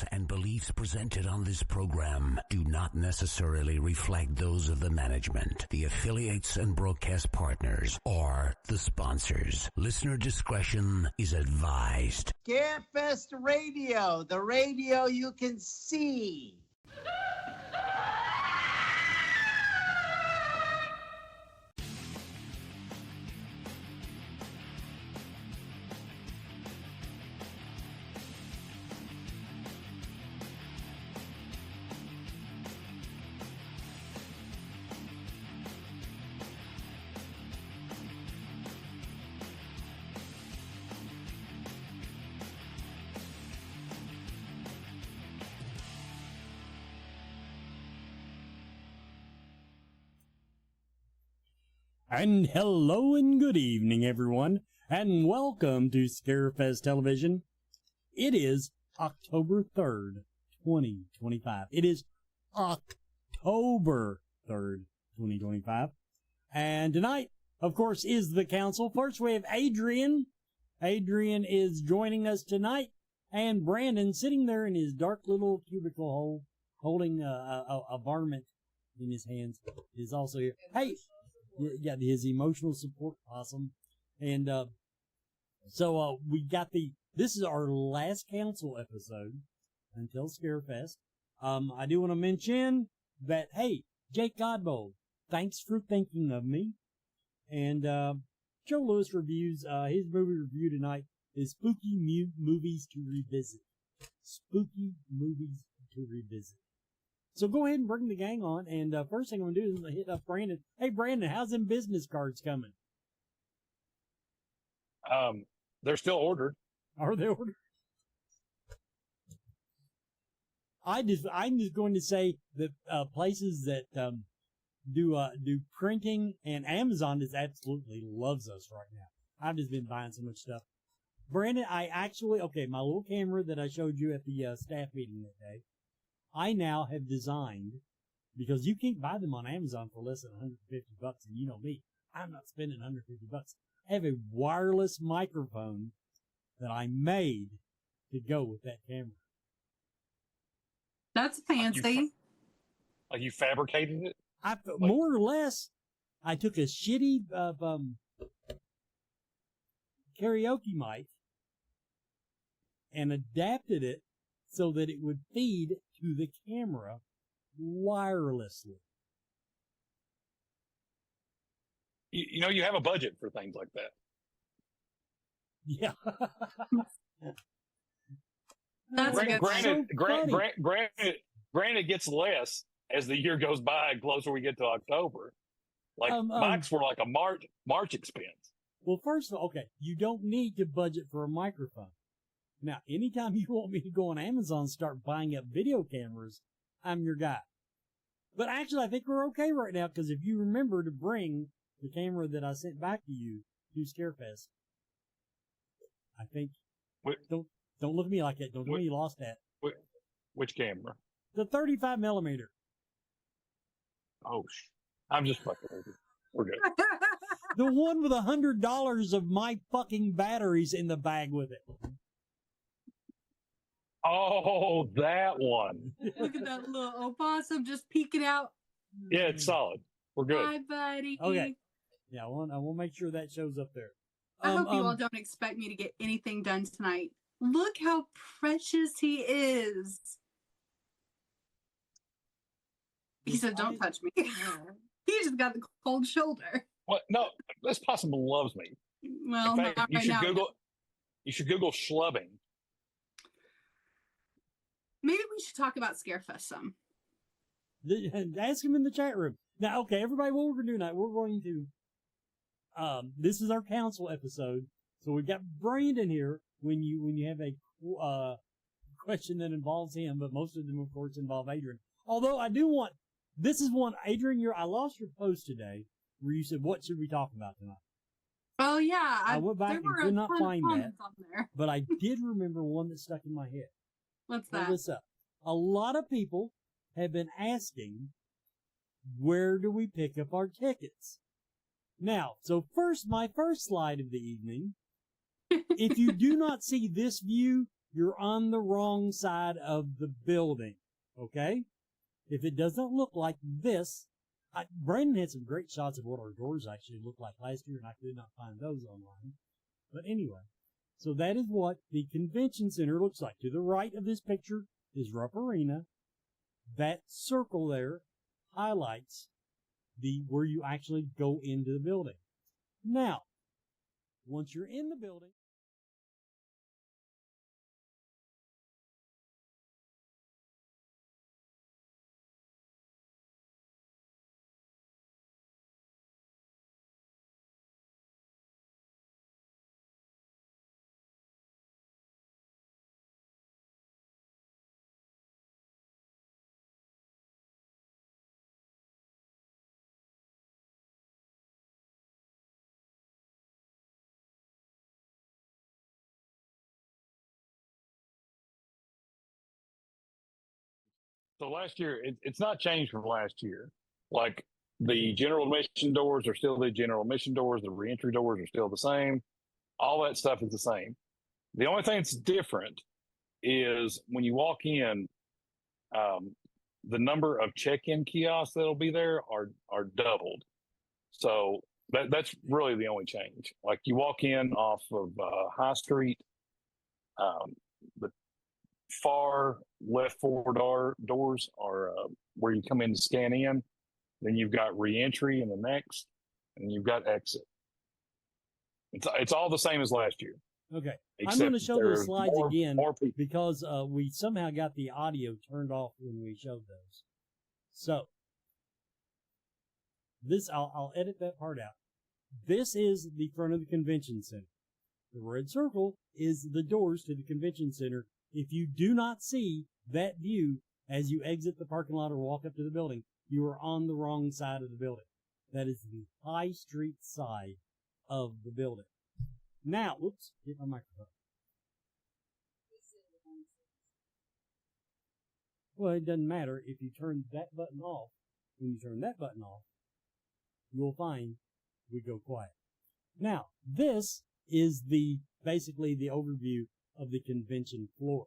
views and beliefs presented on this program do not necessarily reflect those of the management, the affiliates and broadcast partners, or the sponsors. Listener discretion is advised. Scarefest Radio, the radio you can see. And hello and good evening, everyone, and welcome to Scarefest Television. It is October 3rd, 2025. It is October 3rd, 2025. And tonight, of course, is the council. First, we have Adrian. Adrian is joining us tonight, and Brandon sitting there in his dark little cubicle hole, holding a varmint in his hands, is also here. Hey! Yeah, his emotional support, awesome. And so we got this is our last council episode until Scarefest. I do want to mention that, hey, Jake Godbold, thanks for thinking of me. And Joe Lewis reviews, his movie review tonight is Spooky Movies to Revisit. Spooky Movies to Revisit. So go ahead and bring the gang on, and first thing I'm going to do is hit up Brandon. Hey, Brandon, how's them business cards coming? They're still ordered. Are they ordered? I'm just going to say that places that do printing, and Amazon just absolutely loves us right now. I've just been buying so much stuff. Brandon, my little camera that I showed you at the staff meeting that day, I now have designed, because you can't buy them on Amazon for less than $150, and you know me, I'm not spending $150. I have a wireless microphone that I made to go with that camera. That's fancy. Like you fabricated it? More or less, I took a shitty karaoke mic and adapted it so that it would feed to the camera wirelessly. You know, you have a budget for things like that. Yeah. Granted, gets less as the year goes by and closer we get to October. Like mics were like a March expense. Well, first of all, okay, you don't need to budget for a microphone. Now, anytime you want me to go on Amazon and start buying up video cameras, I'm your guy. But actually, I think we're okay right now, because if you remember to bring the camera that I sent back to you to Scarefest, I think, don't look at me like that. Don't tell me you lost that. Which camera? The 35 millimeter. Oh, I'm just fucking with you. We're good. The one with $100 of my fucking batteries in the bag with it. Oh, that one. Look at that little opossum just peeking out. Yeah, it's solid. We're good. Hi, buddy. Okay. Yeah, I want to make sure that shows up there. I hope you all don't expect me to get anything done tonight. Look how precious he is. He said, don't touch me. He just got the cold shoulder. What? No, this possum loves me. Well, in fact, not you right should now. You should Google schlubbing. Maybe we should talk about Scarefest some. Ask him in the chat room. Now, okay, everybody, what we're going to do tonight, we're going to, this is our council episode, so we've got Brandon here when you have a question that involves him, but most of them, of course, involve Adrian. Although I do want, this is one, Adrian, I lost your post today where you said, what should we talk about tonight? Oh, yeah. I went back and could not find that, but I did remember one that stuck in my head. What's that? Pull this up. A lot of people have been asking, where do we pick up our tickets? Now, so my first slide of the evening, if you do not see this view, you're on the wrong side of the building. Okay? If it doesn't look like this, Brandon had some great shots of what our doors actually looked like last year, and I could not find those online. But anyway, so that is what the convention center looks like. To the right of this picture is Rupp Arena. That circle there highlights where you actually go into the building. Now, once you're in the building, So last year, it's not changed from last year. Like the general admission doors are still the general admission doors. The reentry doors are still the same. All that stuff is the same. The only thing that's different is when you walk in, the number of check-in kiosks that'll be there are doubled. So that's really the only change. Like you walk in off of High Street, the far left four doors are where you come in to scan in. Then you've got reentry in the next, and you've got exit. It's all the same as last year. Okay. I'm going to show those slides again because we somehow got the audio turned off when we showed those. So this, I'll edit that part out. This is the front of the convention center. The red circle is the doors to the convention center. If you do not see that view as you exit the parking lot or walk up to the building, you are on the wrong side of the building. That is the High Street side of the building. Now, whoops, hit my microphone. Well, it doesn't matter if you turn that button off. When you turn that button off, you'll find we go quiet. Now, this is basically the overview of the convention floor.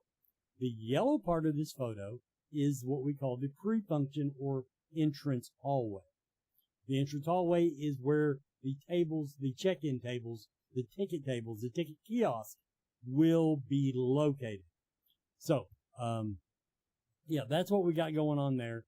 The yellow part of this photo is what we call the pre-function or entrance hallway. The entrance hallway is where the tables, the check-in tables, the ticket kiosks will be located. So, yeah, that's what we got going on there.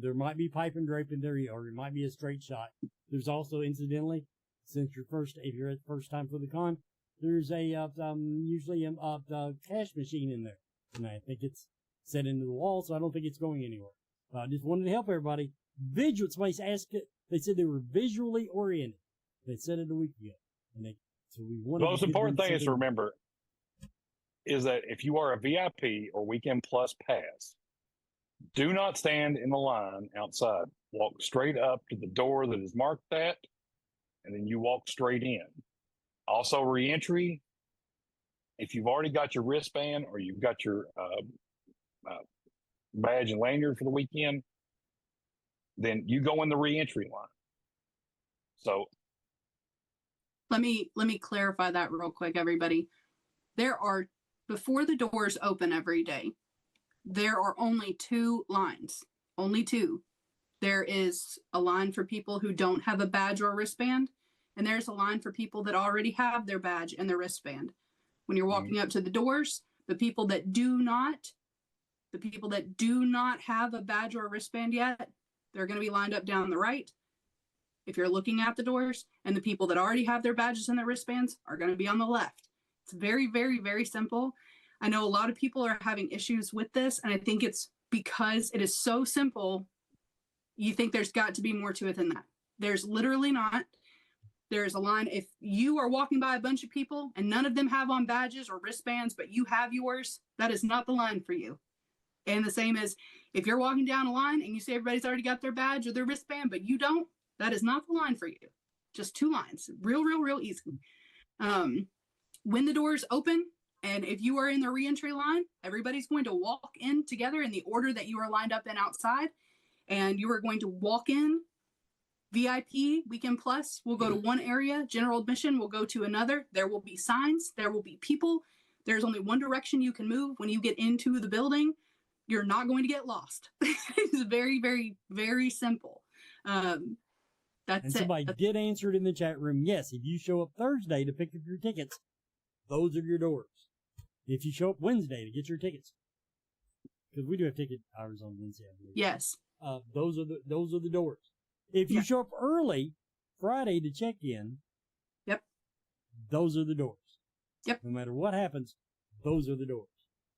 There might be pipe and drape in there, or it might be a straight shot. There's also, incidentally, since if you're at the first time for the con, there's usually a cash machine in there. And I think it's set into the wall, so I don't think it's going anywhere. I just wanted to help everybody. Somebody asked it, they said they were visually oriented. They said it a week ago. So we wanted the most important thing is to remember is that if you are a VIP or Weekend Plus pass, do not stand in the line outside. Walk straight up to the door that is marked that, and then you walk straight in. Also, reentry, if you've already got your wristband or you've got your badge and lanyard for the weekend, then you go in the reentry line. So let me clarify that real quick, everybody. Before the doors open every day, there are only two lines, only two. There is a line for people who don't have a badge or wristband, and there's a line for people that already have their badge and their wristband. When you're walking up to the doors, the people that do not have a badge or a wristband yet, they're going to be lined up down the right. If you're looking at the doors, and the people that already have their badges and their wristbands are going to be on the left. It's very, very, very simple. I know a lot of people are having issues with this, and I think it's because it is so simple. You think there's got to be more to it than that. There's literally not. There's a line. If you are walking by a bunch of people and none of them have on badges or wristbands, but you have yours, that is not the line for you. And the same as if you're walking down a line and you see everybody's already got their badge or their wristband, but you don't, that is not the line for you. Just two lines. Real, real, real easy. When the doors open, and if you are in the reentry line, everybody's going to walk in together in the order that you are lined up in outside. And you are going to walk in. VIP, Weekend Plus, will go to one area. General admission will go to another. There will be signs. There will be people. There's only one direction you can move when you get into the building. You're not going to get lost. It's very, very, very simple. That's and somebody did answer it in the chat room. Yes, if you show up Thursday to pick up your tickets, those are your doors. If you show up Wednesday to get your tickets, because we do have ticket hours on Wednesday, I believe. Yes. Those are the doors. If you show up early Friday to check in, yep, those are the doors. Yep. No matter what happens, those are the doors.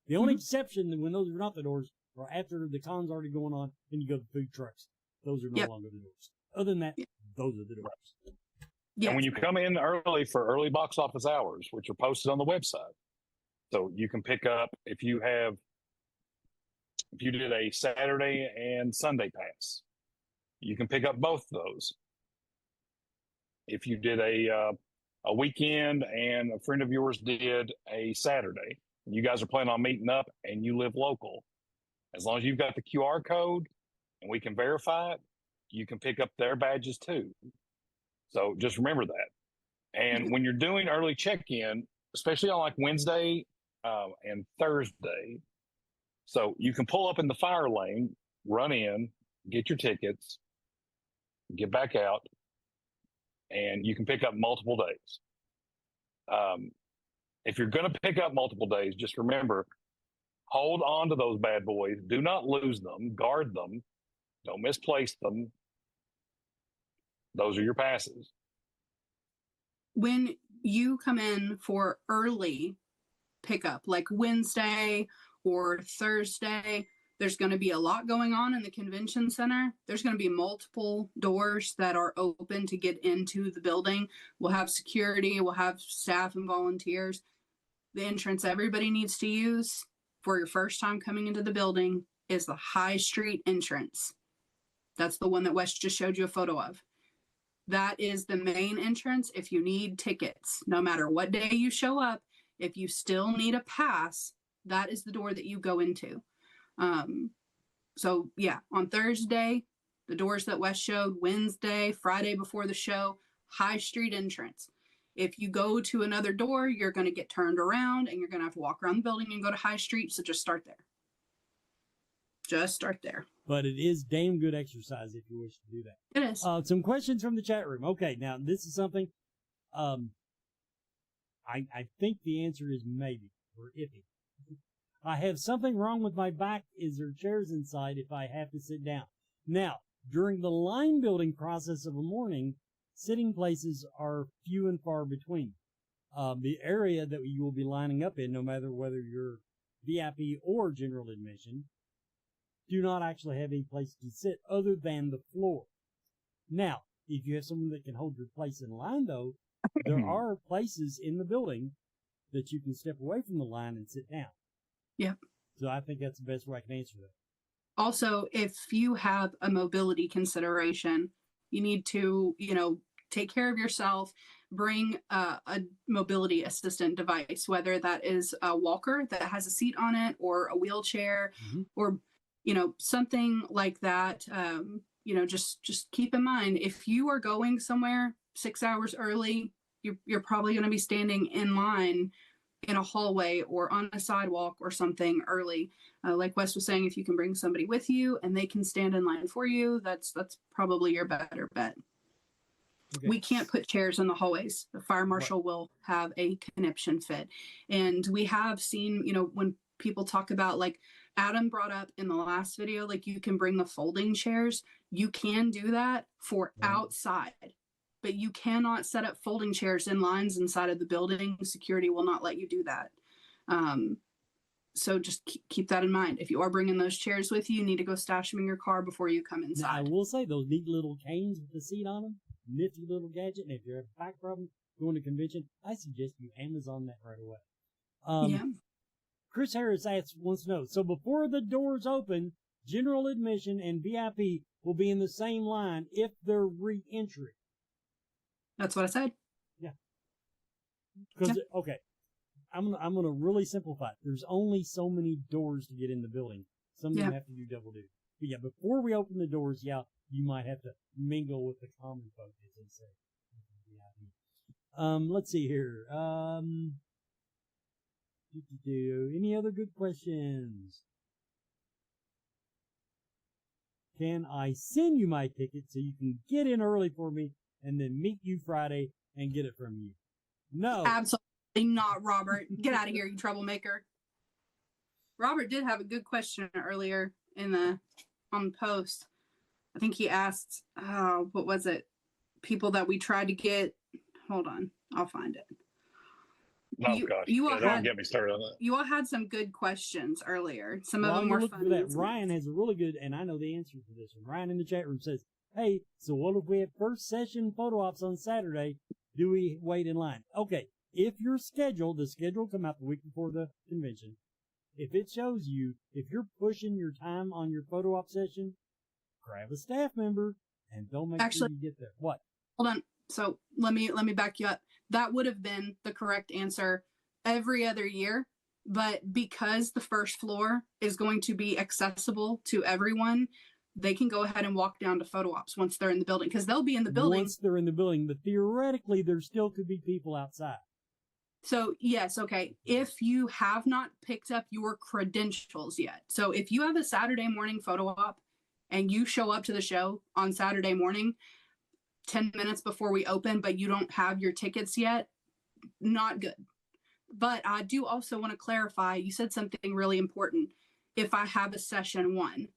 The only exception when those are not the doors are after the con's already going on and you go to food trucks. Those are no longer the doors. Other than that, those are the doors. And when you come in early for early box office hours, which are posted on the website, so you can pick up if you did a Saturday and Sunday pass, you can pick up both of those. If you did a weekend and a friend of yours did a Saturday, and you guys are planning on meeting up and you live local, as long as you've got the QR code and we can verify it, you can pick up their badges too. So just remember that. And when you're doing early check-in, especially on like Wednesday and Thursday, so you can pull up in the fire lane, run in, get your tickets, get back out, and you can pick up multiple days. If you're going to pick up multiple days, just remember, hold on to those bad boys. Do not lose them. Guard them. Don't misplace them. Those are your passes. When you come in for early pickup, like Wednesday or Thursday, there's going to be a lot going on in the convention center. There's going to be multiple doors that are open to get into the building. We'll have security, we'll have staff and volunteers. The entrance everybody needs to use for your first time coming into the building is the High Street entrance. That's the one that Wes just showed you a photo of. That is the main entrance. If you need tickets, no matter what day you show up, if you still need a pass, that is the door that you go into. So yeah, on Thursday, the doors that Wes showed, Wednesday, Friday before the show, High Street entrance. If you go to another door, you're going to get turned around and you're going to have to walk around the building and go to High Street. So just start there. Just start there. But it is damn good exercise if you wish to do that. It is. Some questions from the chat room. Okay, now this is something, I think the answer is maybe, or iffy. I have something wrong with my back. Is there chairs inside if I have to sit down? Now, during the line building process of a morning, sitting places are few and far between. The area that you will be lining up in, no matter whether you're VIP or general admission, do not actually have any place to sit other than the floor. Now, if you have someone that can hold your place in line, though, there are places in the building that you can step away from the line and sit down. Yep. So I think that's the best way I can answer that. Also, if you have a mobility consideration, you need to, take care of yourself. Bring a mobility assistant device, whether that is a walker that has a seat on it or a wheelchair or, something like that. Just keep in mind, if you are going somewhere 6 hours early, you're probably going to be standing in line in a hallway or on a sidewalk or something early. Like Wes was saying, if you can bring somebody with you and they can stand in line for you, that's probably your better bet. Okay. We can't put chairs in the hallways. The fire marshal will have a conniption fit. And we have seen, when people talk about, like Adam brought up in the last video, like you can bring the folding chairs. You can do that for outside, but you cannot set up folding chairs in lines inside of the building. Security will not let you do that. So just keep that in mind. If you are bringing those chairs with you, you need to go stash them in your car before you come inside. Now, I will say those neat little canes with the seat on them, nifty little gadget. And if you have a back problem going to convention, I suggest you Amazon that right away. Yeah. Chris Harris wants to know, so before the doors open, general admission and VIP will be in the same line if they're re-entry. That's what I said. Yeah. Because, okay, I'm gonna really simplify it. There's only so many doors to get in the building. Some of them have to do double duty. But yeah, before we open the doors, you might have to mingle with the common folk, as they say. Let's see here. Any other good questions? Can I send you my ticket so you can get in early for me and then meet you Friday and get it from you? No. Absolutely not, Robert. Get out of here, you troublemaker. Robert did have a good question earlier on the post. I think he asked, what was it? People that we tried to get. Hold on, I'll find it. Don't get me started on that. You all had some good questions earlier. Some of While them you're were looking fun. for that, Ryan has a really good, and I know the answer to this one. Ryan in the chat room says, hey, so what if we have first session photo ops on Saturday? Do we wait in line? Okay, if you're scheduled, the schedule will come out the week before the convention. If it shows you, if you're pushing your time on your photo op session, grab a staff member and don't make sure you get there. What? Hold on. So let me back you up. That would have been the correct answer every other year, but because the first floor is going to be accessible to everyone, they can go ahead and walk down to photo ops once they're in the building, because they'll be in the building. Once they're in the building, but theoretically, there still could be people outside. So yes, okay. If you have not picked up your credentials yet, so if you have a Saturday morning photo op and you show up to the show on Saturday morning, 10 minutes before we open, but you don't have your tickets yet, not good. But I do also want to clarify, you said something really important. If I have a session 1,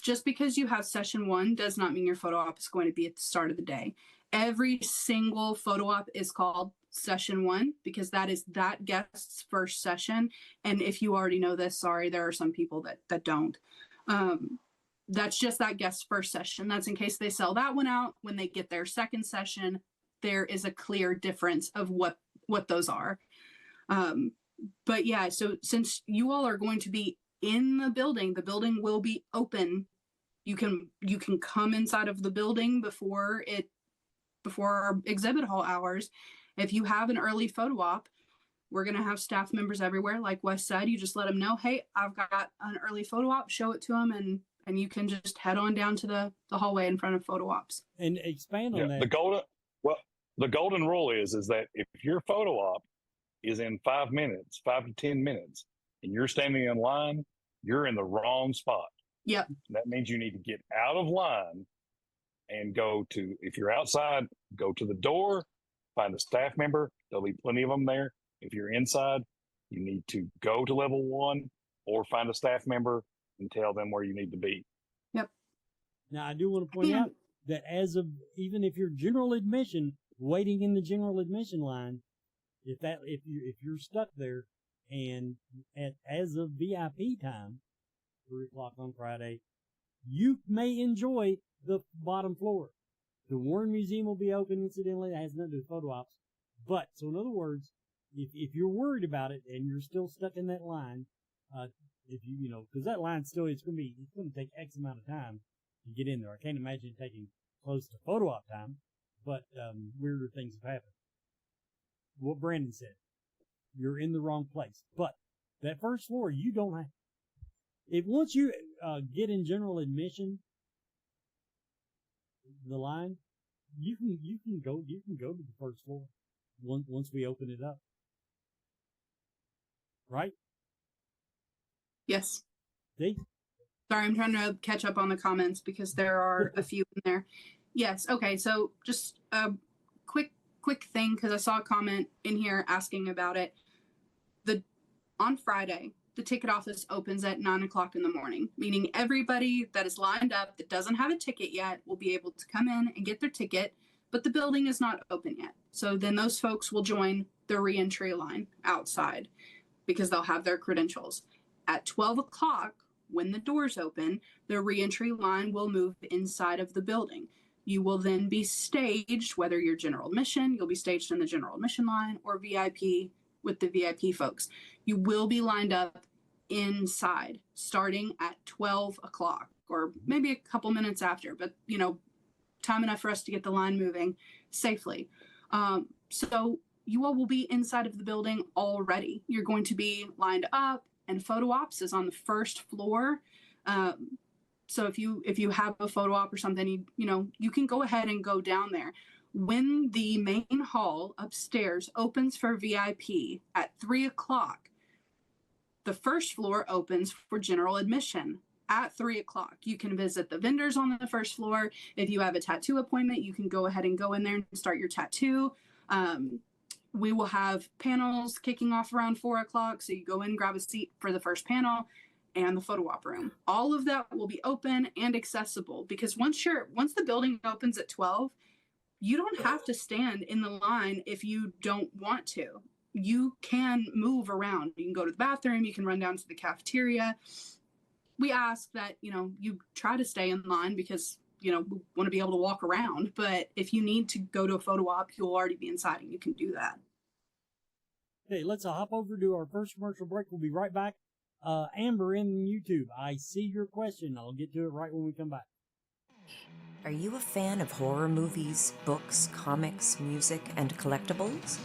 just because you have session 1 does not mean your photo op is going to be at the start of the day. Every single photo op is called session 1 because that is that guest's first session. And if you already know this, sorry, there are some people that don't. That's just that guest's first session. That's in case they sell that one out. When they get their second session, there is a clear difference of what those are. But yeah, so since you all are going to be in the building will be open. You can come inside of the building before our exhibit hall hours. If you have an early photo op, we're going to have staff members everywhere. Like Wes said, you just let them know, hey, I've got an early photo op, show it to them, and you can just head on down to the hallway in front of photo ops. And expand on that. The golden rule is that if your photo op is in 5 to 10 minutes, and you're standing in line, you're in the wrong spot. Yep. That means you need to get out of line and if you're outside, go to the door, find a staff member. There'll be plenty of them there. If you're inside, you need to go to level 1 or find a staff member and tell them where you need to be. Yep. Now, I do want to point out that even if you're general admission, waiting in the general admission line, if you're stuck there and as of VIP time, 3:00 on Friday, you may enjoy the bottom floor. The Warren Museum will be open, incidentally. That has nothing to do with photo ops. But, so in other words, if you're worried about it and you're still stuck in that line, because that line it's going to take X amount of time to get in there. I can't imagine it taking close to photo op time, but weirder things have happened. What Brandon said, you're in the wrong place. But that first floor, you don't have. Once you get in general admission, the line, you can go to the first floor once we open it up, right? Yes. See? Sorry, I'm trying to catch up on the comments because there are a few in there. Yes. Okay. So just a quick thing, because I saw a comment in here asking about it. On Friday, the ticket office opens at 9:00 in the morning, meaning everybody that is lined up that doesn't have a ticket yet will be able to come in and get their ticket, but the building is not open yet. So then those folks will join the reentry line outside because they'll have their credentials. At 12:00, when the doors open, the reentry line will move inside of the building. You will then be staged, whether you're general admission, you'll be staged in the general admission line, or VIP with the VIP folks. You will be lined up inside starting at 12:00 or maybe a couple minutes after, but time enough for us to get the line moving safely. So you all will be inside of the building already. You're going to be lined up, and photo ops is on the first floor. So if you have a photo op or something, you can go ahead and go down there. When the main hall upstairs opens for VIP at 3:00, the first floor opens for general admission at 3:00. You can visit the vendors on the first floor. If you have a tattoo appointment, you can go ahead and go in there and start your tattoo. We will have panels kicking off around 4:00. So you go in, grab a seat for the first panel and the photo op room. All of that will be open and accessible, because once the building opens at 12, you don't have to stand in the line if you don't want to. You can move around. You can go to the bathroom. You can run down to the cafeteria. We ask that, you try to stay in line, because, we want to be able to walk around. But if you need to go to a photo op, you'll already be inside and you can do that. Okay, let's hop over to our first commercial break. We'll be right back. Amber in YouTube, I see your question. I'll get to it right when we come back. Are you a fan of horror movies, books, comics, music, and collectibles?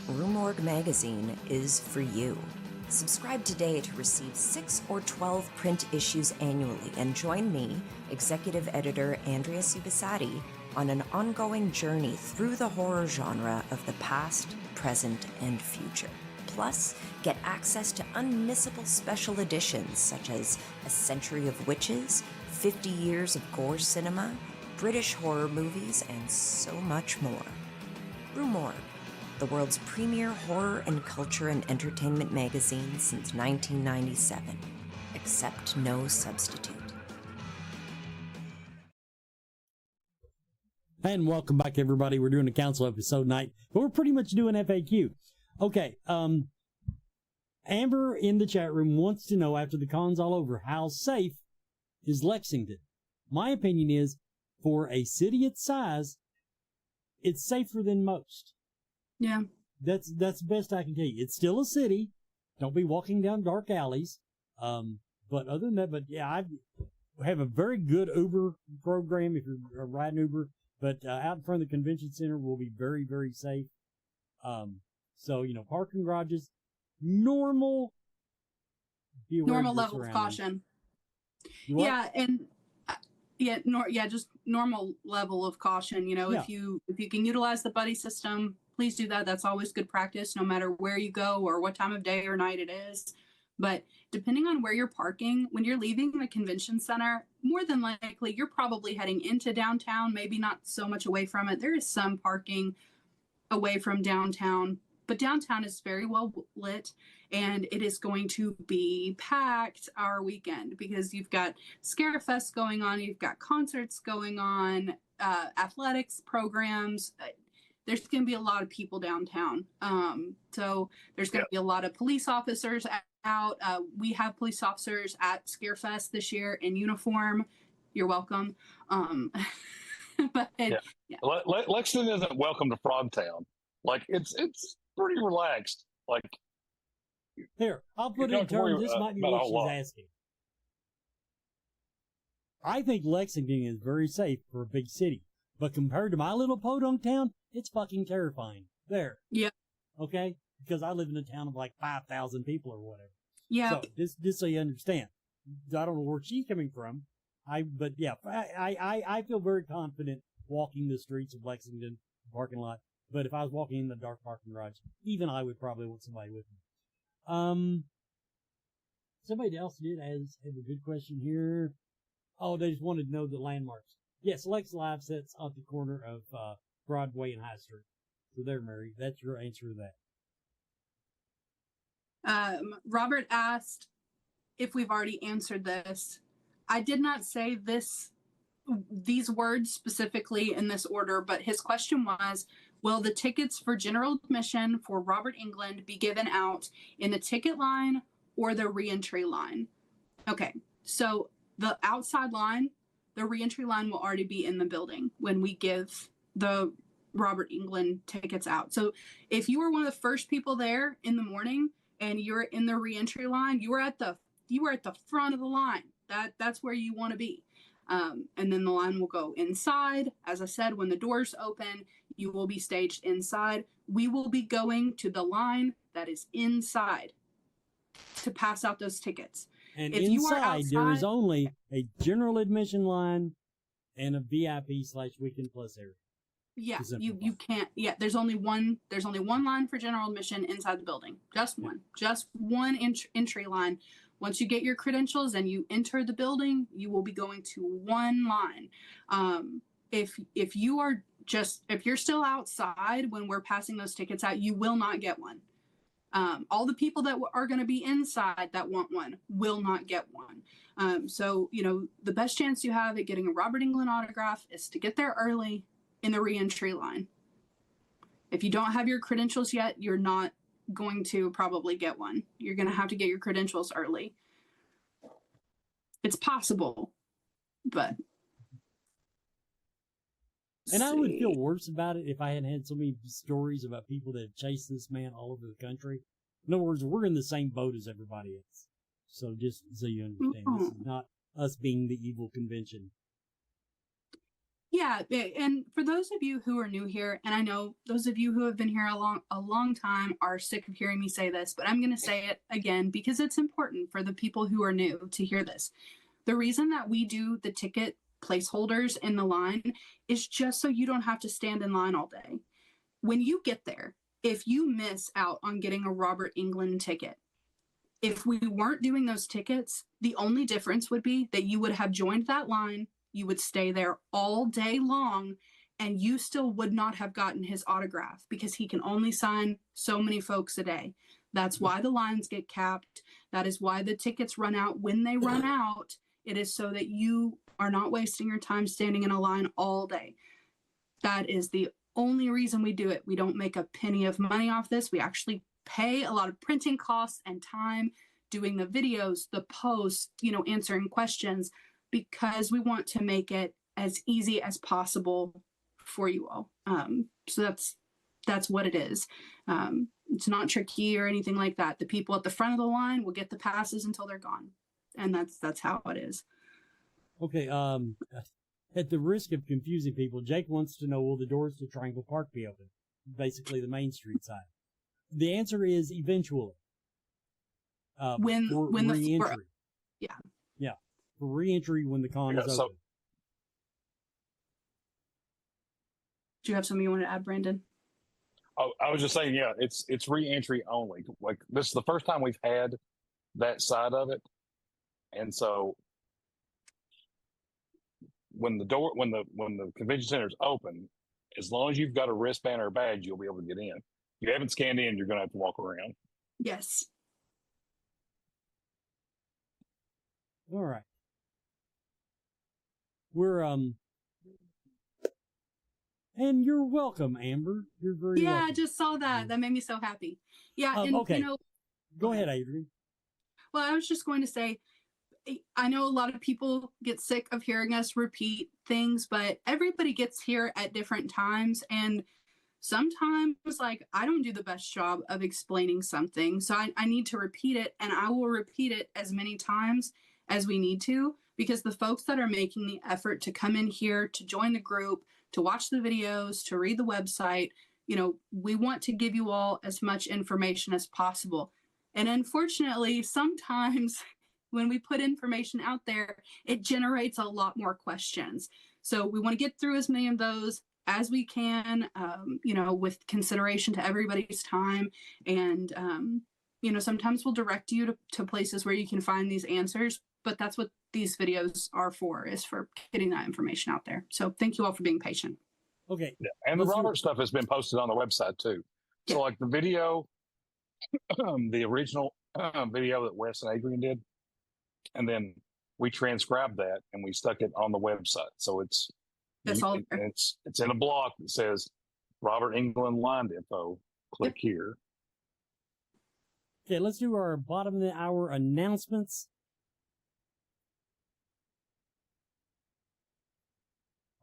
Rue Morgue magazine is for you. Subscribe today to receive 6 or 12 print issues annually and join me, executive editor Andrea Subasati, on an ongoing journey through the horror genre of the past, present, and future. Plus, get access to unmissable special editions such as A Century of Witches, 50 Years of Gore Cinema, British horror movies, and so much more. Rue Morgue, the world's premier horror and culture and entertainment magazine since 1997. Accept no substitute. And welcome back, everybody. We're doing a council episode night, but we're pretty much doing FAQ. Okay, Amber in the chat room wants to know, after the con's all over, how safe is Lexington? My opinion is, for a city its size, it's safer than most. Yeah. That's the best I can tell you. It's still a city. Don't be walking down dark alleys. But other than that, I have a very good Uber program if you're riding Uber. But out in front of the convention center will be very, very safe. So, parking garages, normal level of caution. Yeah, and just normal level of caution. If you can utilize the buddy system, please do that. That's always good practice, no matter where you go or what time of day or night it is. But depending on where you're parking, when you're leaving the convention center, more than likely you're probably heading into downtown, maybe not so much away from it. There is some parking away from downtown, but downtown is very well lit, and it is going to be packed our weekend, because you've got Scarefest going on, you've got concerts going on, athletics programs. There's going to be a lot of people downtown. So there's going to be a lot of police officers out. We have police officers at Scarefest this year in uniform. You're welcome. Lexington isn't welcome to Frogtown. Like, it's pretty relaxed. Like, here, I'll put it in terms. This might be what she's asking. I think Lexington is very safe for a big city, but compared to my little podunk town, it's fucking terrifying. There. Yeah. Okay? Because I live in a town of like 5,000 people or whatever. Yeah. So, just so you understand. I don't know where she's coming from. I feel very confident walking the streets of Lexington parking lot. But if I was walking in the dark parking garage, even I would probably want somebody with me. Somebody else did have a good question here. Oh, they just wanted to know the landmarks. Yes, Lex Live sits at the corner of Broadway and High Street. So there, Mary, that's your answer to that. Robert asked if we've already answered this. I did not say these words specifically in this order, but his question was, will the tickets for general admission for Robert Englund be given out in the ticket line or the reentry line? Okay, so the outside line, the reentry line will already be in the building when we give the Robert Englund tickets out. So if you were one of the first people there in the morning and you're in the reentry line, you were at the front of the line. That's where you want to be. And then the line will go inside. As I said, when the doors open, you will be staged inside. We will be going to the line that is inside to pass out those tickets. And if inside, there is only a general admission line and a VIP/Weekend Plus area. Yeah, you can't. Yeah, there's only one line for general admission inside the building. Just one entry line. Once you get your credentials and you enter the building, you will be going to one line. If you're still outside when we're passing those tickets out, you will not get one. All the people that are going to be inside that want one will not get one. So, the best chance you have at getting a Robert England autograph is to get there early in the reentry line. If you don't have your credentials yet, you're not going to probably get one. You're going to have to get your credentials early. It's possible, but. And I would feel worse about it if I hadn't had so many stories about people that have chased this man all over the country. In other words, we're in the same boat as everybody else. So just so you understand, this is not us being the evil convention. Yeah, and for those of you who are new here, and I know those of you who have been here a long time are sick of hearing me say this, but I'm going to say it again because it's important for the people who are new to hear this. The reason that we do the ticket placeholders in the line is just so you don't have to stand in line all day. When you get there, if you miss out on getting a Robert England ticket, if we weren't doing those tickets, the only difference would be that you would have joined that line, you would stay there all day long, and you still would not have gotten his autograph because he can only sign so many folks a day. That's why the lines get capped. That is why the tickets run out when they run out. It is so that you are not wasting your time standing in a line all day. That is the only reason we do it. We don't make a penny of money off this. We actually pay a lot of printing costs and time doing the videos, the posts, answering questions, because we want to make it as easy as possible for you all. So that's what it is. It's not tricky or anything like that. The people at the front of the line will get the passes until they're gone. And that's how it is. Okay, at the risk of confusing people, Jake wants to know, will the doors to Triangle Park be open? Basically the Main Street side. The answer is eventually. When the re-entry. Yeah. Yeah. For re-entry when the con is open. Do you have something you want to add, Brandon? Oh, I was just saying, yeah, it's re-entry only. Like, this is the first time we've had that side of it. And so when the convention center is open, as long as you've got a wristband or a badge, you'll be able to get in. If you haven't scanned in, you're going to have to walk around. Yes. All right. We're and you're welcome, Amber. You're very welcome. I just saw that. That made me so happy. Yeah, and okay. Go ahead, Adrian. Well, I was just going to say, I know a lot of people get sick of hearing us repeat things, but everybody gets here at different times. And sometimes, I don't do the best job of explaining something. So I need to repeat it, and I will repeat it as many times as we need to, because the folks that are making the effort to come in here, to join the group, to watch the videos, to read the website, we want to give you all as much information as possible. And unfortunately, sometimes when we put information out there, it generates a lot more questions. So we want to get through as many of those as we can, with consideration to everybody's time. And, sometimes we'll direct you to places where you can find these answers, but that's what these videos are for, is for getting that information out there. So thank you all for being patient. Okay. Yeah. And the Robert stuff has been posted on the website too. So like the video, the original video that Wes and Adrian did, and then we transcribed that and we stuck it on the website. So it's in a block that says Robert England line info. Click here. Okay, let's do our bottom of the hour announcements.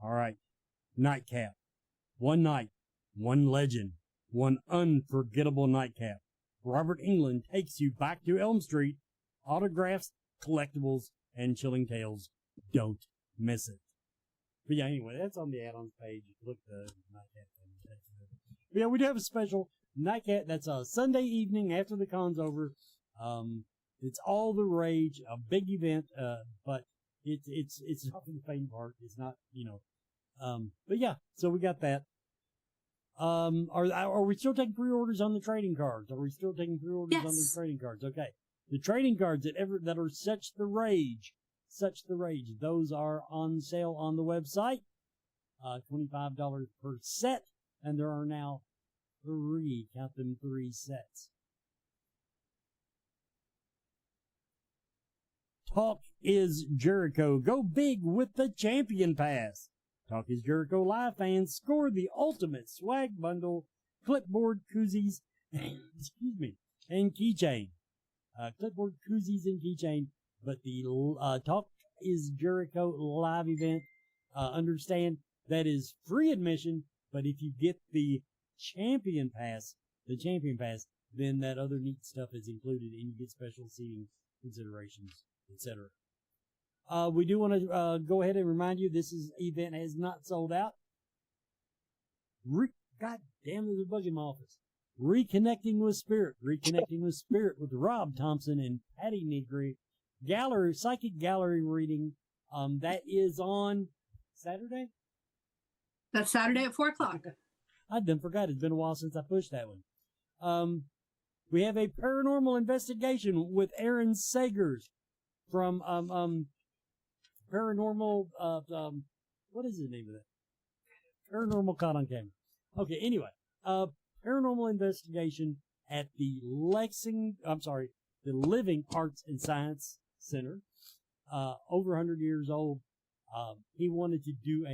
All right. Nightcap. One night, one legend, one unforgettable nightcap. Robert England takes you back to Elm Street. Autographs, collectibles, and chilling tales. Don't miss it. But yeah, anyway, that's on the add-ons page. Look at the nightcap thing. But yeah, we do have a special nightcap. That's a Sunday evening after the con's over. It's all the rage, a big event, but it's not for the faint of heart. It's not, but yeah, so we got that. Are we still taking pre-orders on the trading cards? Are we still taking pre-orders on the Yes. trading cards? Okay. The trading cards that are such the rage, those are on sale on the website. $25 per set, and there are now 3 sets. Talk is Jericho. Go big with the Champion Pass. Talk is Jericho Live fans score the ultimate swag bundle, clipboard koozies, and keychain. Clipboard koozies and keychain. But the Talk is Jericho Live event, understand that is free admission. But if you get the Champion Pass, then that other neat stuff is included, and you get special seating considerations, etc. We do want to go ahead and remind you this event has not sold out. God damn, there's a bug in my office. Reconnecting with Spirit with Rob Thompson and Patty Negri. Psychic gallery reading. That is on Saturday? That's Saturday at 4:00. I done forgot. It's been a while since I pushed that one. We have a paranormal investigation with Aaron Sagers from Paranormal. What is the name of that? Paranormal Caught on Camera. Okay. Anyway, paranormal investigation at the the Living Arts and Science Center. Over 100 years old. He wanted to do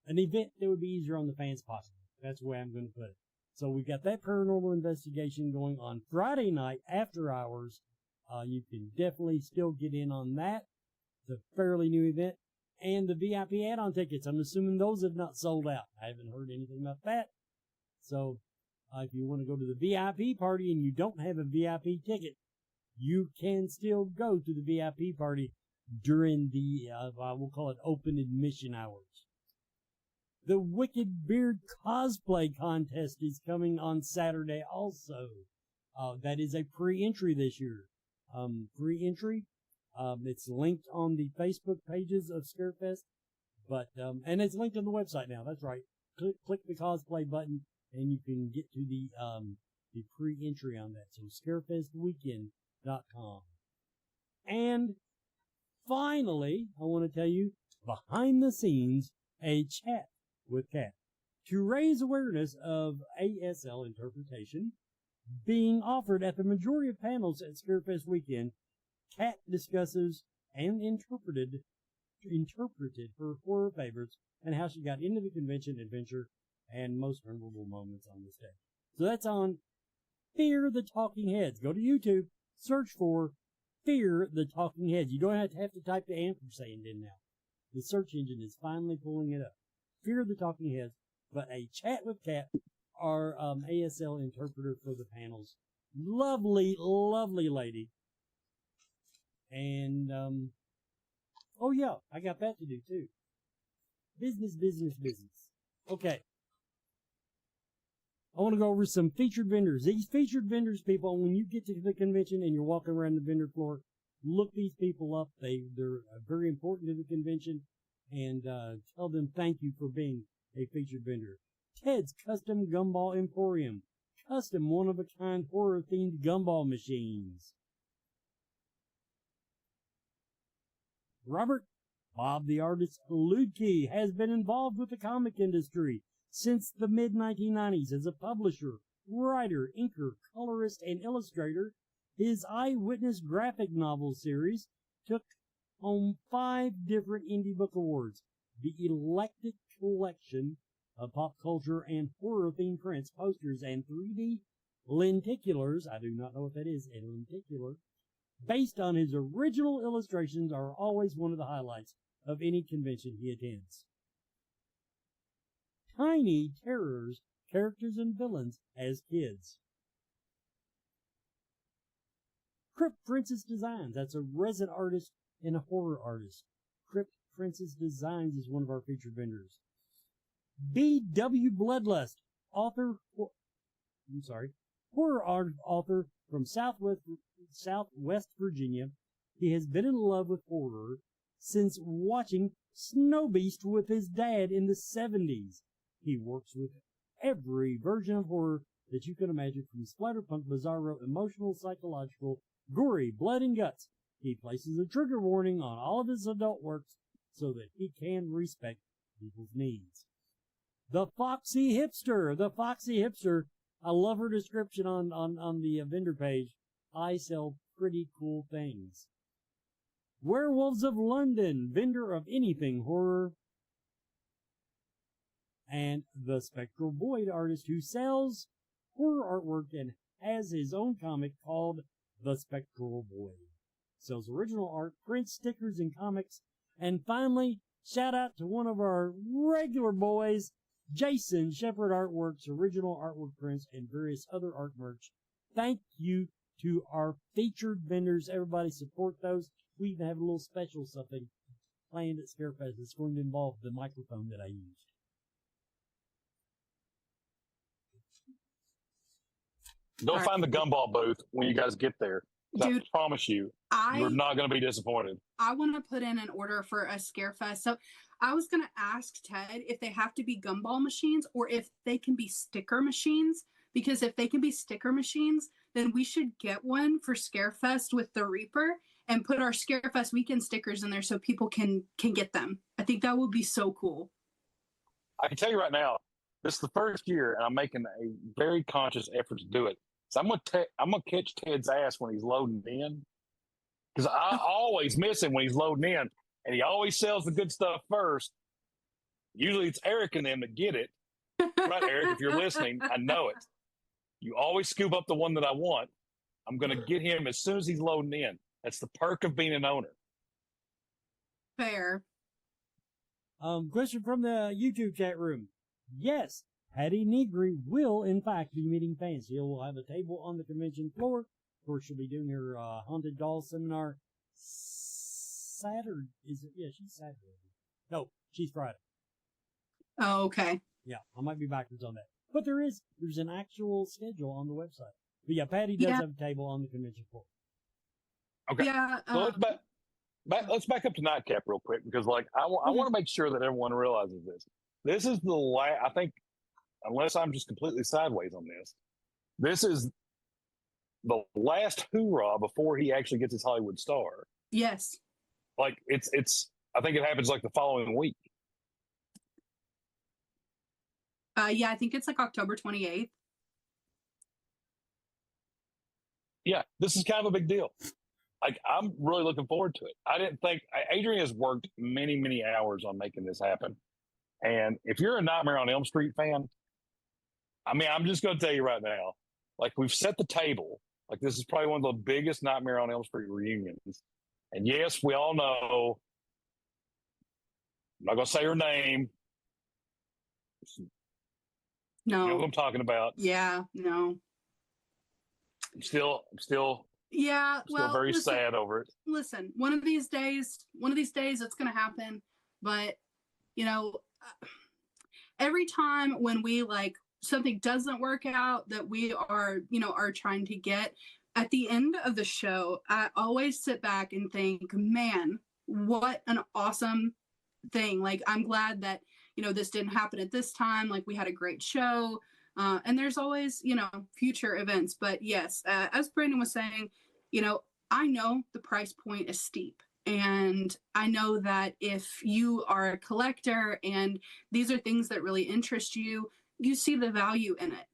an event that would be easier on the fans possible. That's the way I'm going to put it. So we've got that paranormal investigation going on Friday night after hours. You can definitely still get in on that. It's a fairly new event. And the VIP add-on tickets, I'm assuming those have not sold out. I haven't heard anything about that. So if you want to go to the VIP party and you don't have a VIP ticket, you can still go to the VIP party during the, we'll call it open admission hours. The Wicked Beard cosplay contest is coming on Saturday also. That is a pre-entry this year. Pre-entry. It's linked on the Facebook pages of Scarefest, and it's linked on the website now. That's right. Click the cosplay button and you can get to the pre-entry on that. So scarefestweekend.com. And finally, I want to tell you, behind the scenes, a chat with Kat to raise awareness of ASL interpretation being offered at the majority of panels at Scarefest Weekend. Kat discusses and interpreted her horror favorites and how she got into the convention, adventure, and most memorable moments on this day. So that's on Fear the Talking Heads. Go to YouTube, search for Fear the Talking Heads. You don't have to type the ampersand in now. The search engine is finally pulling it up. Fear the Talking Heads, but a chat with Kat, our ASL interpreter for the panels. Lovely, lovely lady. And, oh yeah, I got that to do too. Business. Okay. I want to go over some featured vendors. These featured vendors, people, when you get to the convention and you're walking around the vendor floor, look these people up. They're very important to the convention. And tell them thank you for being a featured vendor. Ted's Custom Gumball Emporium. Custom one-of-a-kind horror-themed gumball machines. Robert Bob the Artist Ludke has been involved with the comic industry since the mid-1990s as a publisher, writer, inker, colorist, and illustrator. His Eyewitness graphic novel series took home 5 different Indie Book Awards. The Eclectic Collection of pop culture and horror-themed prints, posters, and 3D lenticulars, I do not know what that is, a lenticular, based on his original illustrations are always one of the highlights of any convention he attends. Tiny Terrors, characters and villains as kids. Crypt Princess Designs, that's a resin artist and a horror artist. Crypt Princess Designs is one of our featured vendors. B.W. Bloodlust, horror art author from Southwest Virginia. He has been in love with horror since watching Snow Beast with his dad in the 70s. He works with every version of horror that you can imagine, from splatterpunk, bizarro, emotional, psychological, gory, blood and guts. He places a trigger warning on all of his adult works so that he can respect people's needs. The Foxy Hipster. The Foxy Hipster. I love her description on the vendor page. I sell pretty cool things. Werewolves of London. Vendor of anything horror. And the Spectral Void artist who sells horror artwork and has his own comic called The Spectral Void. Sells original art, prints, stickers, and comics. And finally, shout out to one of our regular boys, Jason Shepherd Artworks, original artwork prints, and various other art merch. Thank you to our featured vendors. Everybody support those. We even have a little special something planned at Scarefest. It's going to involve the microphone that I used. Go find the gumball booth when you guys get there. Dude, I promise you, you're not going to be disappointed. I want to put in an order for a Scarefest. So I was going to ask Ted if they have to be gumball machines or if they can be sticker machines. Because if they can be sticker machines, then we should get one for Scarefest with the Reaper and put our Scarefest weekend stickers in there so people can get them. I think that would be so cool. I can tell you right now, this is the first year, and I'm making a very conscious effort to do it. So I'm gonna catch Ted's ass when he's loading in, because I always miss him when he's loading in, and he always sells the good stuff first. Usually it's Eric and them that get it, right? Eric, if you're listening, I know it. You always scoop up the one that I want. I'm gonna get him as soon as he's loading in. That's the perk of being an owner. Fair. Question from the YouTube chat room. Yes, Patty Negri will, in fact, be meeting fans. She will have a table on the convention floor. Of course, she'll be doing her Haunted Doll seminar Saturday. Is it? Yeah, she's Saturday. No, she's Friday. Oh, okay. Yeah, I might be backwards on that. But there's an actual schedule on the website. But yeah, Patty does have a table on the convention floor. Okay. Yeah. So let's back up to Nightcap real quick, because I want to make sure that everyone realizes this. This is the last, I think, unless I'm just completely sideways on this is the last hoorah before he actually gets his Hollywood star. Yes. It's I think it happens the following week. Yeah, I think it's October 28th. Yeah, this is kind of a big deal. I'm really looking forward to it. I didn't think Adrian has worked many, many hours on making this happen. And if you're a Nightmare on Elm Street fan, I mean, I'm just going to tell you right now, we've set the table. This is probably one of the biggest Nightmare on Elm Street reunions. And yes, we all know, I'm not going to say her name. No. You know what I'm talking about. Yeah, no. I'm still yeah, very sad over it. Listen, one of these days it's going to happen. But, every time when we something doesn't work out that we are trying to get, at the end of the show, I always sit back and think, man, what an awesome thing. I'm glad that, this didn't happen at this time. We had a great show. And there's always, future events. But yes, as Brandon was saying, I know the price point is steep. And I know that if you are a collector and these are things that really interest you, you see the value in it.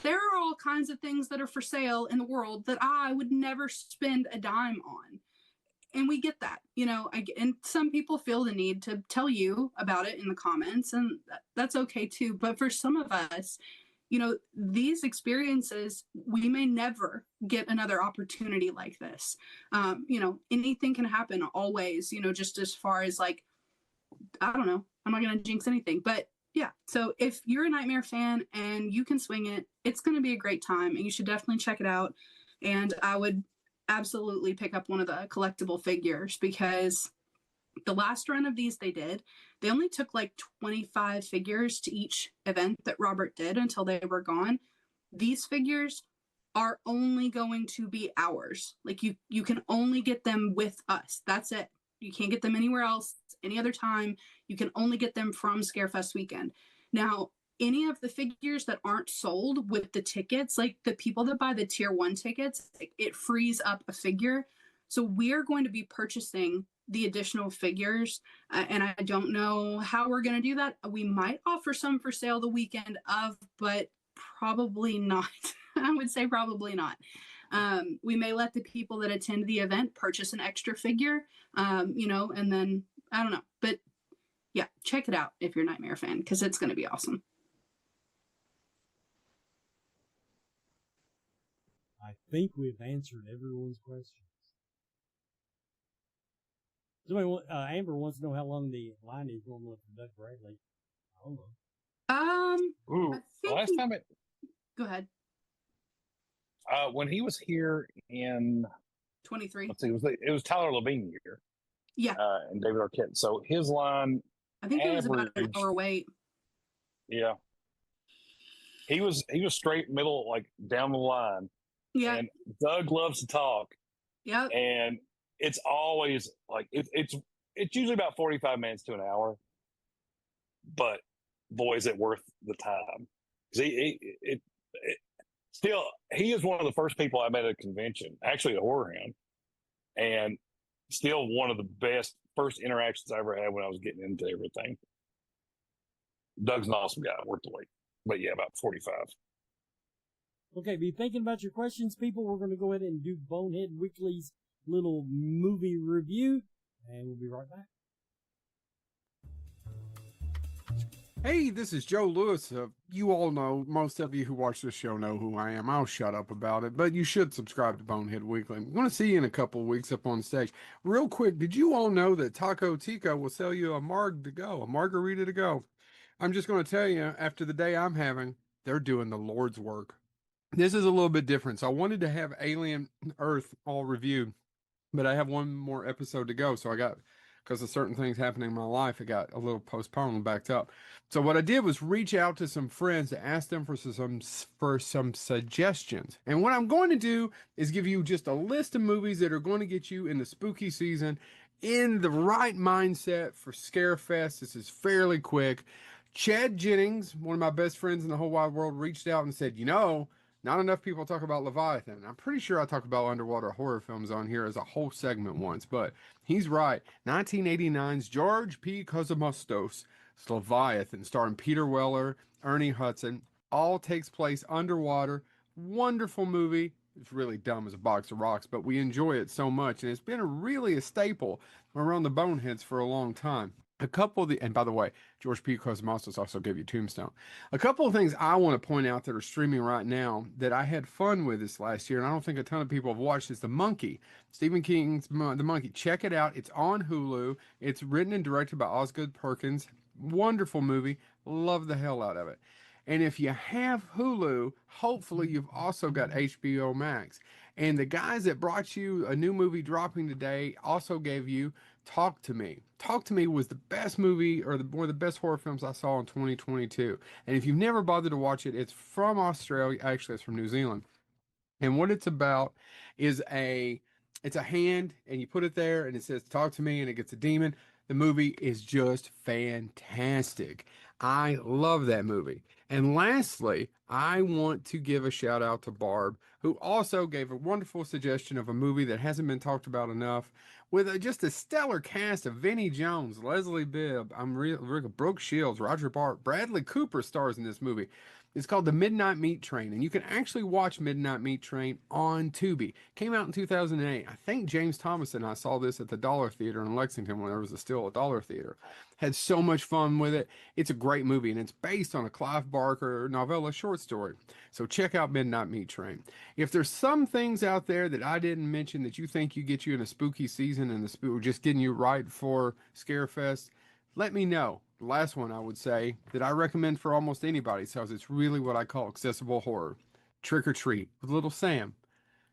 There are all kinds of things that are for sale in the world that I would never spend a dime on. And we get that, and some people feel the need to tell you about it in the comments, and that's okay too. But for some of us, these experiences, we may never get another opportunity like this. Anything can happen always, just as far as I don't know, I'm not going to jinx anything, but yeah. So if you're a Nightmare fan and you can swing it, it's going to be a great time, and you should definitely check it out. And I would absolutely pick up one of the collectible figures, because the last run of these they only took 25 figures to each event that Robert did until they were gone. These figures are only going to be ours. You can only get them with us. That's it. You can't get them anywhere else any other time. You can only get them from Scarefest weekend. Now, any of the figures that aren't sold with the tickets, like the people that buy the tier 1 tickets, it frees up a figure. So we're going to be purchasing the additional figures, and I don't know how we're going to do that. We might offer some for sale the weekend of, but probably not. I would say probably not. We may let the people that attend the event purchase an extra figure, and then I don't know. But yeah, check it out if you're a Nightmare fan, because it's going to be awesome. I think we've answered everyone's questions. Somebody, Amber wants to know how long the line is normally for Doug Bradley. I don't know. Ooh, last time Go ahead. When he was here in 23. let's see, it was Tyler Levine year. Yeah. And David Arquette. So his line, I think it was about an hour wait. Yeah. He was straight middle, like down the line. Yeah. And Doug loves to talk. Yep. And it's always like it's usually about 45 minutes to an hour. But boy, is it worth the time. Still, he is one of the first people I met at a convention, actually at Horror Hound, and still one of the best first interactions I ever had when I was getting into everything. Doug's an awesome guy, worth the wait. But yeah, about 45. Okay, be thinking about your questions, people. We're going to go ahead and do Bonehead Weekly's little movie review, and we'll be right back. Hey, this is Joe Lewis. You all know, most of you who watch this show know who I am. I'll shut up about it, but you should subscribe to Bonehead Weekly. I'm going to see you in a couple of weeks up on stage. Real quick, did you all know that Taco Tico will sell you a margarita to go? I'm just going to tell you, after the day I'm having, they're doing the Lord's work. This is a little bit different. So I wanted to have Alien Earth all reviewed, but I have one more episode to go. So because of certain things happening in my life, it got a little postponed and backed up. So what I did was reach out to some friends to ask them for some suggestions. And what I'm going to do is give you just a list of movies that are going to get you in the spooky season in the right mindset for Scarefest. This is fairly quick. Chad Jennings, one of my best friends in the whole wide world, reached out and said, not enough people talk about Leviathan. I'm pretty sure I talked about underwater horror films on here as a whole segment once, but he's right. 1989's George P. Cosmatos' Leviathan, starring Peter Weller, Ernie Hudson, all takes place underwater. Wonderful movie. It's really dumb as a box of rocks, but we enjoy it so much, and it's been really a staple around the Boneheads for a long time. And by the way, George P. Cosmatos also gave you Tombstone. A couple of things I want to point out that are streaming right now that I had fun with this last year, and I don't think a ton of people have watched, is The Monkey. Stephen King's The Monkey. Check it out. It's on Hulu. It's written and directed by Osgood Perkins. Wonderful movie. Love the hell out of it. And if you have Hulu, hopefully you've also got HBO Max. And the guys that brought you a new movie dropping today also gave you Talk to Me. Talk to Me was the best movie, or one of the best horror films I saw in 2022. And if you've never bothered to watch it, it's from Australia. Actually, it's from New Zealand. And what it's about is it's a hand, and you put it there, and it says, talk to me, and it gets a demon. The movie is just fantastic. I love that movie. And lastly, I want to give a shout out to Barb, who also gave a wonderful suggestion of a movie that hasn't been talked about enough, with just a stellar cast of Vinnie Jones, Leslie Bibb, Brooke Shields, Roger Bart, Bradley Cooper stars in this movie. It's called The Midnight Meat Train, and you can actually watch Midnight Meat Train on Tubi. Came out in 2008. I think James Thomas and I saw this at the Dollar Theater in Lexington when there was still a Dollar Theater. Had so much fun with it. It's a great movie, and it's based on a Clive Barker novella short story. So check out Midnight Meat Train. If there's some things out there that I didn't mention that you think you get you in a spooky season and just getting you right for Scarefest, let me know. The last one I would say that I recommend for almost anybody, because it's really what I call accessible horror. Trick or Treat with Little Sam.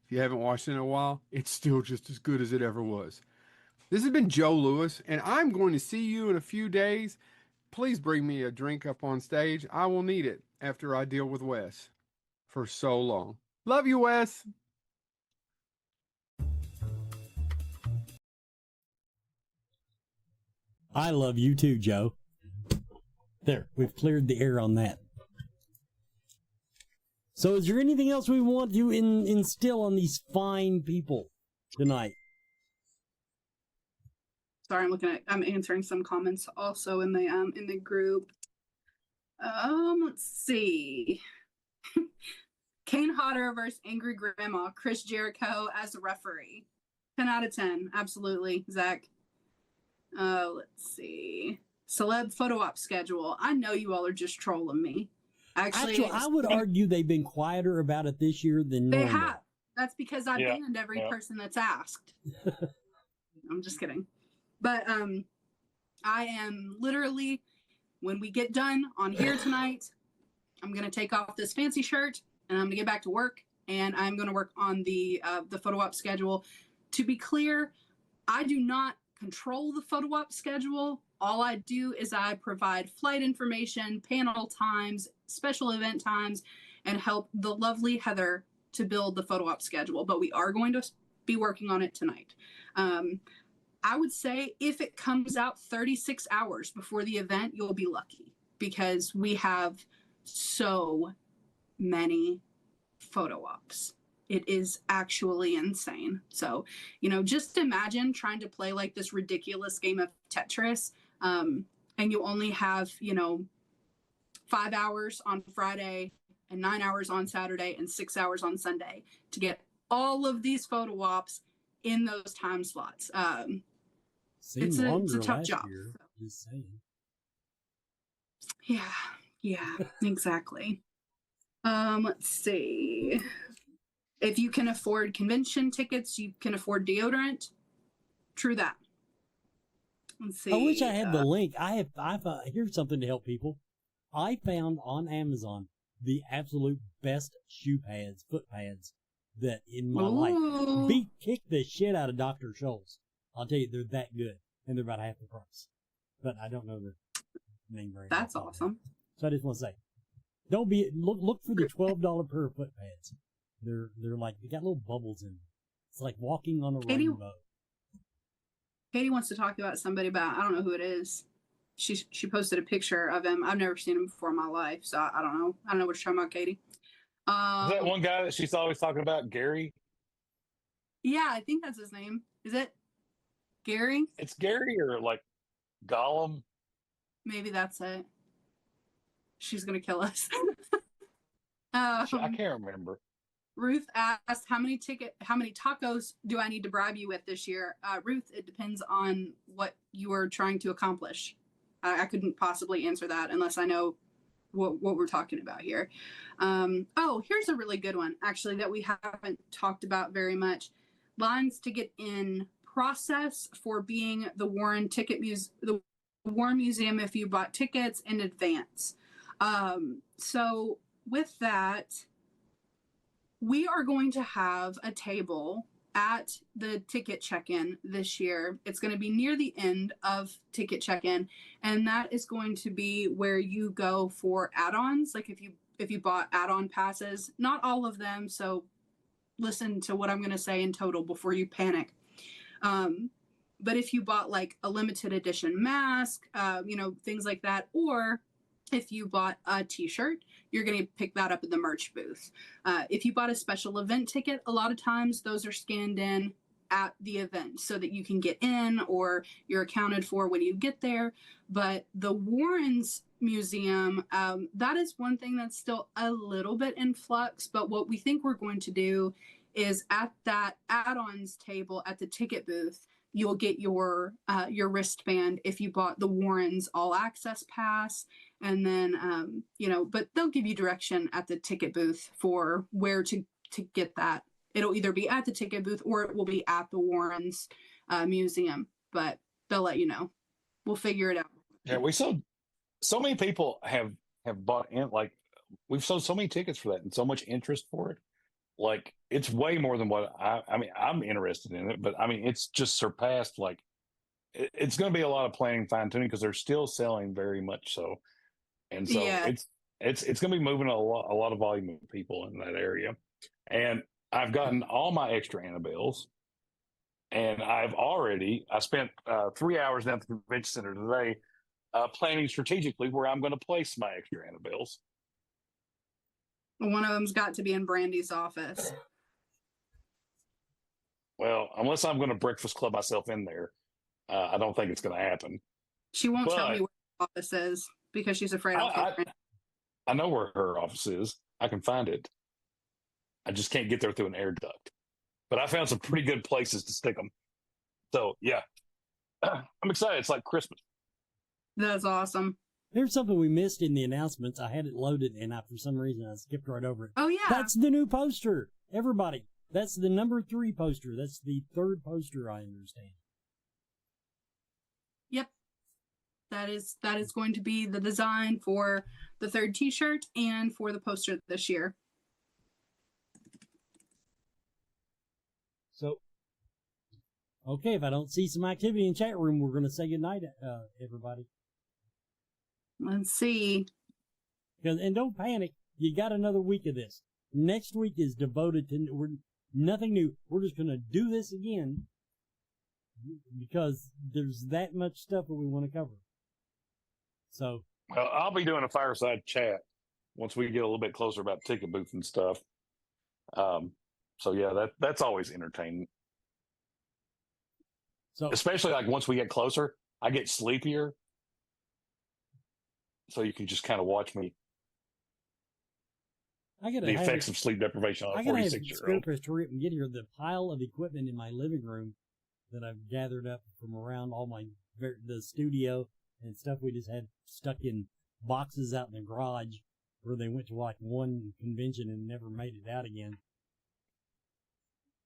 If you haven't watched it in a while, it's still just as good as it ever was. This has been Joe Lewis, and I'm going to see you in a few days. Please bring me a drink up on stage. I will need it after I deal with Wes for so long. Love you, Wes. I love you too, Joe. There, we've cleared the air on that. So is there anything else we want to instill on these fine people tonight? Sorry, I'm answering some comments also in the group. Let's see. Kane Hodder versus Angry Grandma, Chris Jericho as a referee. 10 out of 10, absolutely, Zach. Let's see. Celeb photo op schedule. I know you all are just trolling me. Actually, I would argue they've been quieter about it this year than they normal. have. That's because I banned every person that's asked. I'm just kidding. But I am literally, when we get done on here tonight, I'm going to take off this fancy shirt and I'm going to get back to work, and I'm going to work on the photo op schedule. To be clear, I do not control the photo op schedule. All I do is I provide flight information, panel times, special event times, and help the lovely Heather to build the photo op schedule. But we are going to be working on it tonight. I would say if it comes out 36 hours before the event, you'll be lucky, because we have so many photo ops. It is actually insane. So, just imagine trying to play like this ridiculous game of Tetris, and you only have, 5 hours on Friday and 9 hours on Saturday and 6 hours on Sunday to get all of these photo ops in those time slots. It's a tough job. Year, just saying. Yeah, exactly. Let's see. If you can afford convention tickets, you can afford deodorant. True that. Let's see. I wish I had the link. Here's something to help people. I found on Amazon the absolute best foot pads that in my life. Kick the shit out of Dr. Scholl's. I'll tell you, they're that good, and they're about half the price. But I don't know the name brand. That's awesome. So I just want to say, look for the $12 pair of foot pads. They're like, they got little bubbles in them. It's like walking on a rainbow. Katie wants to talk about somebody, but I don't know who it is. She posted a picture of him. I've never seen him before in my life, so I don't know. I don't know what you're talking about, Katie. Is that one guy that she's always talking about, Gary? Yeah, I think that's his name. Is it Gary? It's Gary or like Gollum. Maybe that's it. She's gonna kill us. I can't remember. Ruth asked, how many tacos do I need to bribe you with this year? Ruth, it depends on what you are trying to accomplish. I couldn't possibly answer that unless I know what we're talking about here. Here's a really good one, actually, that we haven't talked about very much. Lines to get in process for being the Warren the Warren Museum if you bought tickets in advance. So with that, we are going to have a table at the ticket check-in this year. It's going to be near the end of ticket check-in, and that is going to be where you go for add-ons. Like if you bought add-on passes, not all of them, so listen to what I'm going to say in total before you panic. But if you bought like a limited edition mask, things like that, or if you bought a t-shirt, you're going to pick that up at the merch booth. If you bought a special event ticket, a lot of times those are scanned in at the event so that you can get in or you're accounted for when you get there. But the Warren's Museum, that is one thing that's still a little bit in flux. But what we think we're going to do is at that add-ons table at the ticket booth, you'll get your wristband if you bought the Warren's All Access Pass. And then, but they'll give you direction at the ticket booth for where to get that. It'll either be at the ticket booth or it will be at the Warren's Museum, but they'll let you know. We'll figure it out. Yeah, we sold so many people have bought in, like we've sold so many tickets for that and so much interest for it. Like it's way more than what I'm interested in it, but it's just surpassed. Like it's going to be a lot of planning, fine tuning, because they're still selling very much so. And so it's going to be moving a lot of volume of people in that area. And I've gotten all my extra Annabelles. And I spent 3 hours down at the convention center today planning strategically where I'm going to place my extra Annabelles. One of them's got to be in Brandy's office. Well, unless I'm going to breakfast club myself in there, I don't think it's going to happen. She won't tell me where her office is because she's afraid I'll find it. I know where her office is. I can find it. I just can't get there through an air duct. But I found some pretty good places to stick them. So, yeah. I'm excited. It's like Christmas. That's awesome. There's something we missed in the announcements. I had it loaded, and for some reason, I skipped right over it. Oh, yeah. That's the new poster. Everybody, that's the number 3 poster. That's the 3rd poster, I understand. Yep. That is going to be the design for the 3rd t-shirt and for the poster this year. So, okay, if I don't see some activity in chat room, we're going to say goodnight, everybody. Let's see. And don't panic. You got another week of this. Next week is devoted to nothing new. We're just going to do this again because there's that much stuff that we want to cover. So, well, I'll be doing a fireside chat once we get a little bit closer about ticket booth and stuff. So yeah, that's always entertaining. So, especially like once we get closer, I get sleepier. So you can just kind of watch me. The effects of sleep deprivation on a 46-year-old. Hurry up and get here. The pile of equipment in my living room that I've gathered up from around all the studio and stuff we just had stuck in boxes out in the garage where they went to like one convention and never made it out again.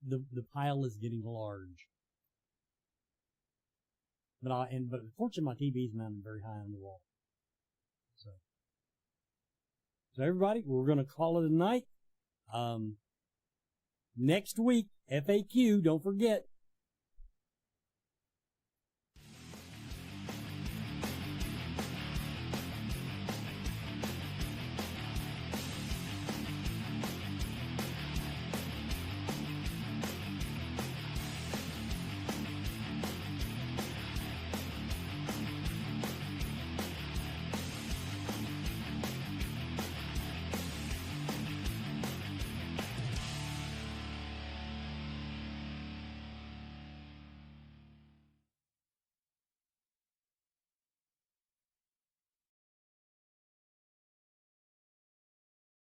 The pile is getting large. But fortunately my TV is mounted very high on the wall. So everybody, we're going to call it a night. Next week, FAQ, don't forget,